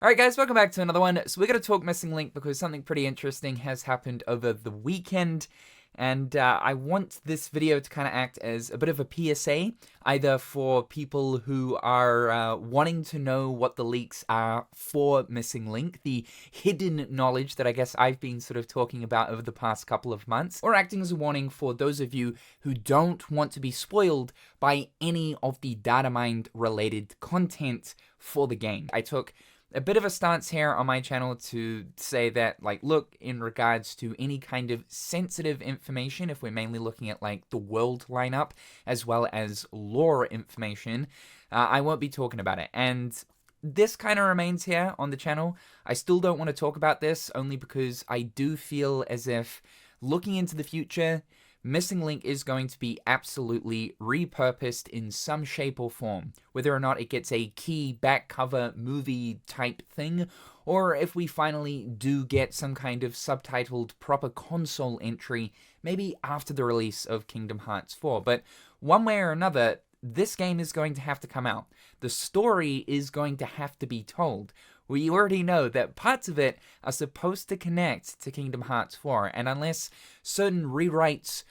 Alright guys, welcome back to another one. So we're going to talk Missing Link because something pretty interesting has happened over the weekend. And I want this video to kind of act as a bit of a PSA, either for people who are wanting to know what the leaks are for Missing Link, the hidden knowledge that I guess I've been sort of talking about over the past couple of months, or acting as a warning for those of you who don't want to be spoiled by any of the Datamined related content for the game. I took a bit of a stance here on my channel to say that, like, look, in regards to any kind of sensitive information, if we're mainly looking at, like, the world lineup, as well as lore information, I won't be talking about it. And this kind of remains here on the channel. I still don't want to talk about this, only because I do feel as if, looking into the future, Missing Link is going to be absolutely repurposed in some shape or form. Whether or not it gets a key back cover movie type thing, or if we finally do get some kind of subtitled proper console entry, maybe after the release of Kingdom Hearts 4. But one way or another, this game is going to have to come out. The story is going to have to be told. We already know that parts of it are supposed to connect to Kingdom Hearts 4, and unless certain rewrites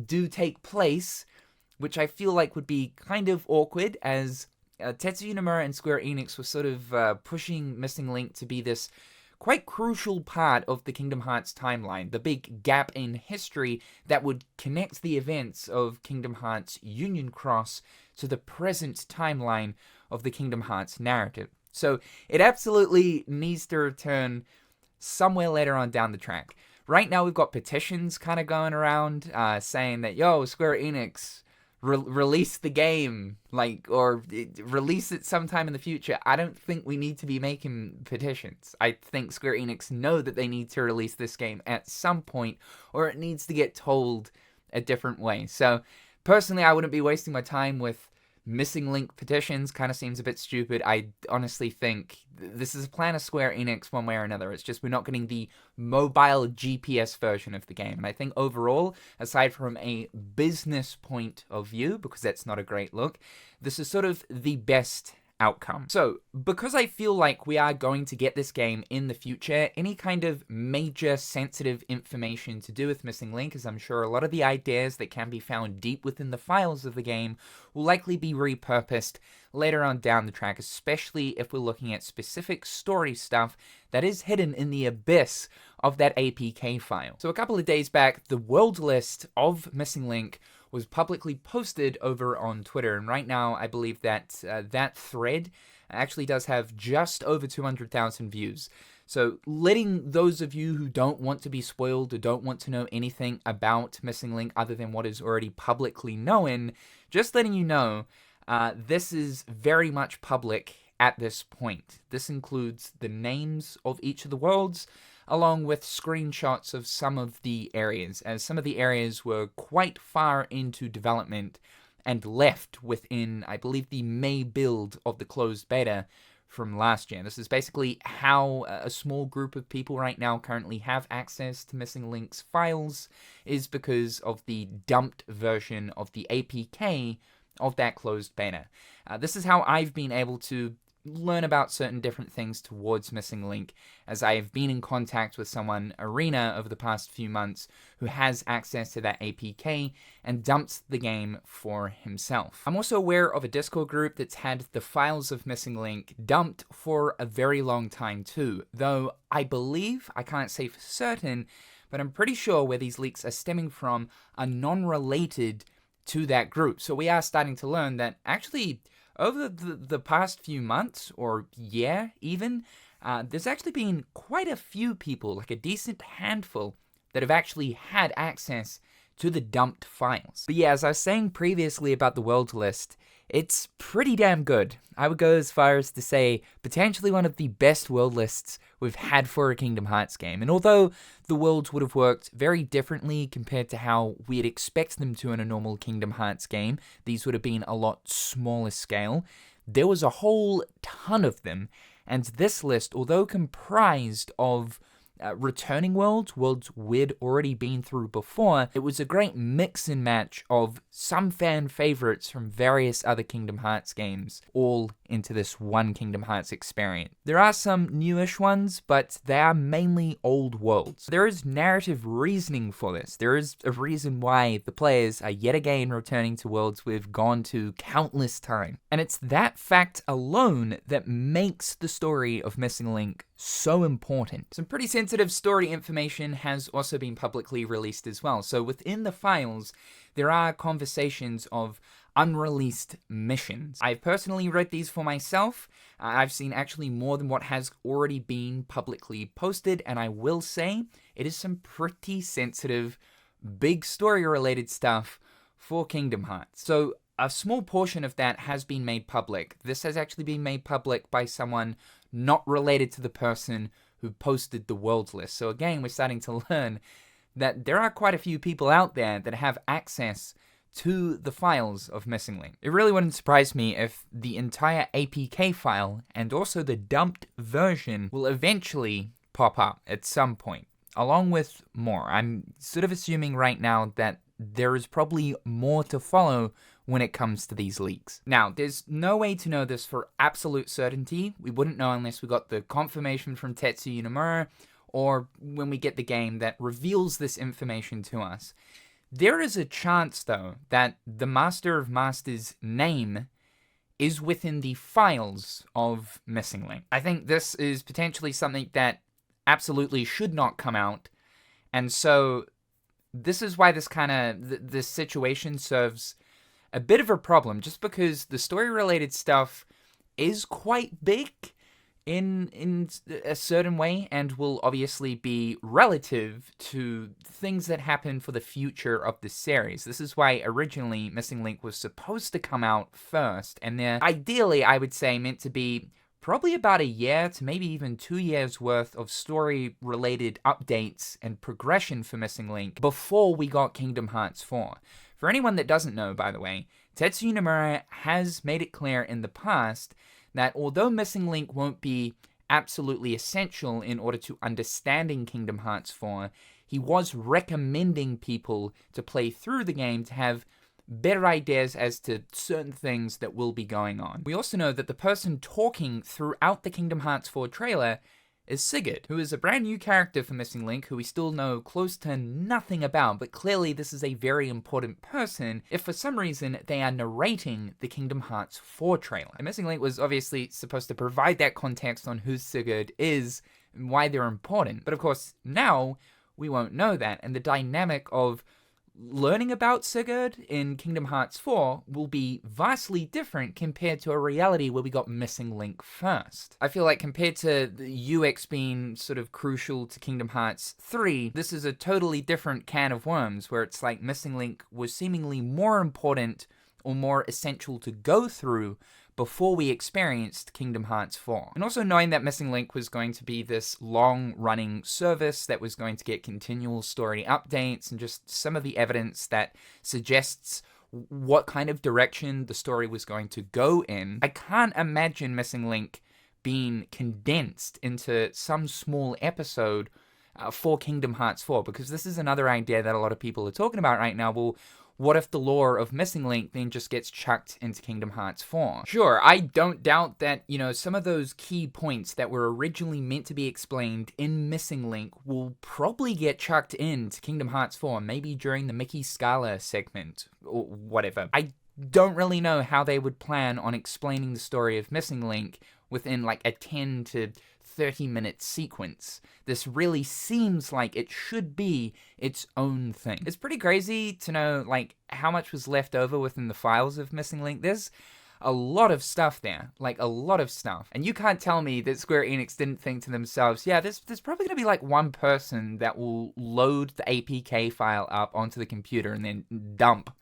do take place, which I feel like would be kind of awkward, as Tetsuya Nomura and Square Enix were sort of pushing Missing Link to be this quite crucial part of the Kingdom Hearts timeline, the big gap in history that would connect the events of Kingdom Hearts Union Cross to the present timeline of the Kingdom Hearts narrative. So it absolutely needs to return somewhere later on down the track. Right now we've got petitions kind of going around saying that, yo, Square Enix, release the game, like, or release it sometime in the future. I don't think we need to be making petitions. I think Square Enix know that they need to release this game at some point, or it needs to get told a different way. So personally, I wouldn't be wasting my time with Missing Link petitions. Kind of seems a bit stupid. I honestly think this is a plan of Square Enix one way or another. It's just we're not getting the mobile GPS version of the game. And I think overall, aside from a business point of view, because that's not a great look, this is sort of the best outcome. So, because I feel like we are going to get this game in the future, any kind of major sensitive information to do with Missing Link, as I'm sure a lot of the ideas that can be found deep within the files of the game will likely be repurposed later on down the track, especially if we're looking at specific story stuff that is hidden in the abyss of that APK file. So a couple of days back, the world list of Missing Link was publicly posted over on Twitter, and right now I believe that that thread actually does have just over 200,000 views. So letting those of you who don't want to be spoiled or don't want to know anything about Missing Link other than what is already publicly known, just letting you know, this is very much public at this point. This includes the names of each of the worlds, along with screenshots of some of the areas, as some of the areas were quite far into development and left within, I believe, the May build of the closed beta from last year. This is basically how a small group of people right now currently have access to Missing Link's files, is because of the dumped version of the APK of that closed beta. This is how I've been able to learn about certain different things towards Missing Link, as I have been in contact with someone, Arena, over the past few months who has access to that APK and dumped the game for himself. I'm also aware of a Discord group that's had the files of Missing Link dumped for a very long time too, though I believe, I can't say for certain, but I'm pretty sure where these leaks are stemming from are non-related to that group. So we are starting to learn that actually over the past few months, or year even, there's actually been quite a few people, like a decent handful, that have actually had access to the dumped files. But yeah, as I was saying previously about the world list, it's pretty damn good. I would go as far as to say potentially one of the best world lists we've had for a Kingdom Hearts game. And although the worlds would have worked very differently compared to how we'd expect them to in a normal Kingdom Hearts game, these would have been a lot smaller scale, there was a whole ton of them. And this list, although comprised of returning worlds we'd already been through before. It was a great mix and match of some fan favorites from various other Kingdom Hearts games, all into this one Kingdom Hearts experience. There are some newish ones, but they are mainly old worlds. There is narrative reasoning for this. There is a reason why the players are yet again returning to worlds we've gone to countless times. And it's that fact alone that makes the story of Missing Link so important. Some pretty sensitive story information has also been publicly released as well. So within the files, there are conversations of unreleased missions. I've personally read these for myself. I've seen actually more than what has already been publicly posted, and I will say it is some pretty sensitive, big story-related stuff for Kingdom Hearts. So a small portion of that has been made public. This has actually been made public by someone not related to the person who posted the worlds list. So again, we're starting to learn that there are quite a few people out there that have access to the files of Missing Link. It really wouldn't surprise me if the entire APK file and also the dumped version will eventually pop up at some point, along with more. I'm sort of assuming right now that there is probably more to follow when it comes to these leaks. Now, there's no way to know this for absolute certainty. We wouldn't know unless we got the confirmation from Tetsuya Nomura, or when we get the game that reveals this information to us. There is a chance, though, that the Master of Masters name is within the files of Missing Link. I think this is potentially something that absolutely should not come out, and so this is why this situation serves a bit of a problem, just because the story-related stuff is quite big in a certain way, and will obviously be relative to things that happen for the future of the series. This is why originally Missing Link was supposed to come out first, and they're ideally, I would say, meant to be probably about a year to maybe even 2 years worth of story-related updates and progression for Missing Link before we got Kingdom Hearts 4. For anyone that doesn't know, by the way, Tetsuya Nomura has made it clear in the past that although Missing Link won't be absolutely essential in order to understanding Kingdom Hearts 4, he was recommending people to play through the game to have better ideas as to certain things that will be going on. We also know that the person talking throughout the Kingdom Hearts 4 trailer is Sigurd, who is a brand new character for Missing Link, who we still know close to nothing about, but clearly this is a very important person if for some reason they are narrating the Kingdom Hearts 4 trailer. And Missing Link was obviously supposed to provide that context on who Sigurd is and why they're important, but of course now we won't know that, and the dynamic of learning about Sigurd in Kingdom Hearts 4 will be vastly different compared to a reality where we got Missing Link first. I feel like compared to the UX being sort of crucial to Kingdom Hearts 3, this is a totally different can of worms, where it's like Missing Link was seemingly more important or more essential to go through before we experienced Kingdom Hearts 4. And also knowing that Missing Link was going to be this long-running service that was going to get continual story updates, and just some of the evidence that suggests what kind of direction the story was going to go in, I can't imagine Missing Link being condensed into some small episode for Kingdom Hearts 4, because this is another idea that a lot of people are talking about right now. Well, what if the lore of Missing Link then just gets chucked into Kingdom Hearts 4? Sure, I don't doubt that, some of those key points that were originally meant to be explained in Missing Link will probably get chucked into Kingdom Hearts 4, maybe during the Mickey Scala segment, or whatever. I don't really know how they would plan on explaining the story of Missing Link within like a 10 to 30-minute sequence. This really seems like it should be its own thing. It's pretty crazy to know like how much was left over within the files of Missing Link. There's a lot of stuff there, like a lot of stuff. And you can't tell me that Square Enix didn't think to themselves, yeah, there's probably gonna be like one person that will load the APK file up onto the computer and then dump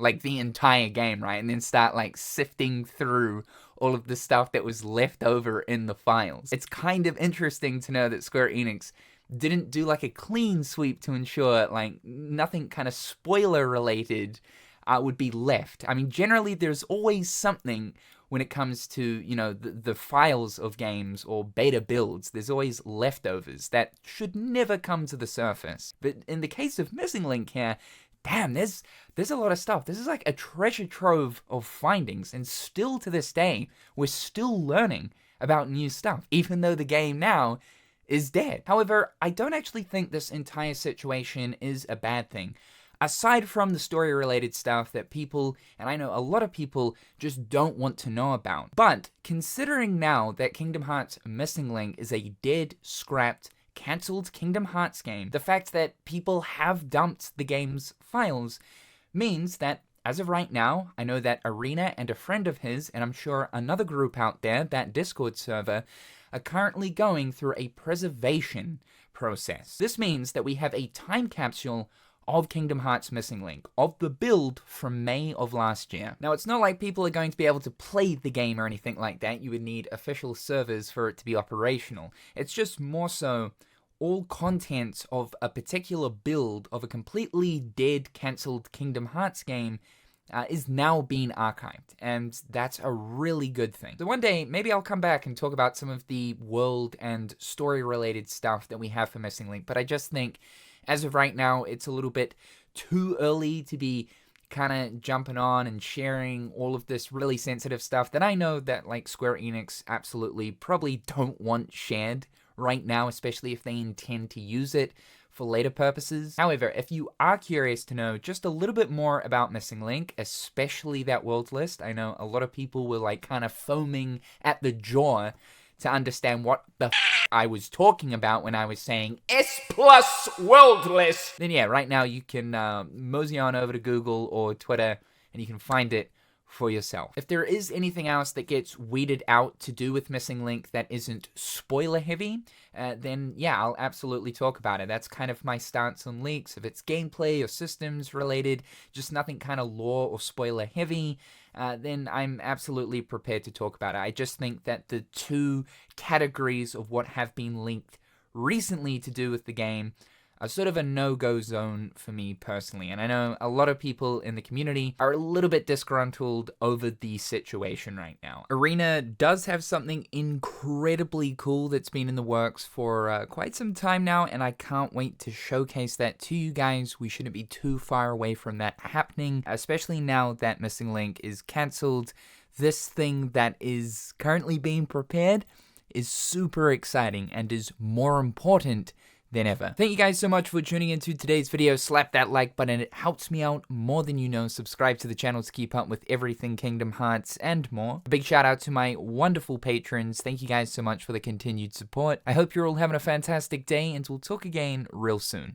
like the entire game, right? And then start like sifting through all of the stuff that was left over in the files. It's kind of interesting to know that Square Enix didn't do like a clean sweep to ensure like nothing kind of spoiler related would be left. I mean, generally there's always something when it comes to, you know, the files of games or beta builds. There's always leftovers that should never come to the surface. But in the case of Missing Link here, damn, there's a lot of stuff. This is like a treasure trove of findings, and still to this day, we're still learning about new stuff, even though the game now is dead. However, I don't actually think this entire situation is a bad thing. Aside from the story-related stuff that people, and I know a lot of people, just don't want to know about. But considering now that Kingdom Hearts Missing Link is a dead, scrapped, cancelled Kingdom Hearts game, the fact that people have dumped the game's files means that, as of right now, I know that Arena and a friend of his, and I'm sure another group out there, that Discord server, are currently going through a preservation process. This means that we have a time capsule of Kingdom Hearts Missing Link, of the build from May of last year. Now, it's not like people are going to be able to play the game or anything like that. You would need official servers for it to be operational. It's just more so all contents of a particular build of a completely dead, cancelled Kingdom Hearts game is now being archived, and that's a really good thing. So one day, maybe I'll come back and talk about some of the world and story-related stuff that we have for Missing Link, but I just think, as of right now, it's a little bit too early to be kind of jumping on and sharing all of this really sensitive stuff that I know that, like, Square Enix absolutely probably don't want shared right now, especially if they intend to use it for later purposes. However, if you are curious to know just a little bit more about Missing Link, especially that world list, I know a lot of people were like kind of foaming at the jaw to understand what the I was talking about when I was saying S+ world list. Then yeah, right now you can mosey on over to Google or Twitter and you can find it for yourself. If there is anything else that gets weeded out to do with Missing Link that isn't spoiler heavy, then yeah, I'll absolutely talk about it. That's kind of my stance on leaks. If it's gameplay or systems related, just nothing kind of lore or spoiler heavy, then I'm absolutely prepared to talk about it. I just think that the two categories of what have been linked recently to do with the game are sort of a no-go zone for me personally, and I know a lot of people in the community are a little bit disgruntled over the situation right now. Arena does have something incredibly cool that's been in the works for quite some time now, and I can't wait to showcase that to you guys. We shouldn't be too far away from that happening, especially now that Missing Link is cancelled. This thing that is currently being prepared is super exciting and is more important than ever. Thank you guys so much for tuning into today's video. Slap that like button, it helps me out more than you know. Subscribe to the channel to keep up with everything Kingdom Hearts and more. A big shout out to my wonderful patrons. Thank you guys so much for the continued support. I hope you're all having a fantastic day, and we'll talk again real soon.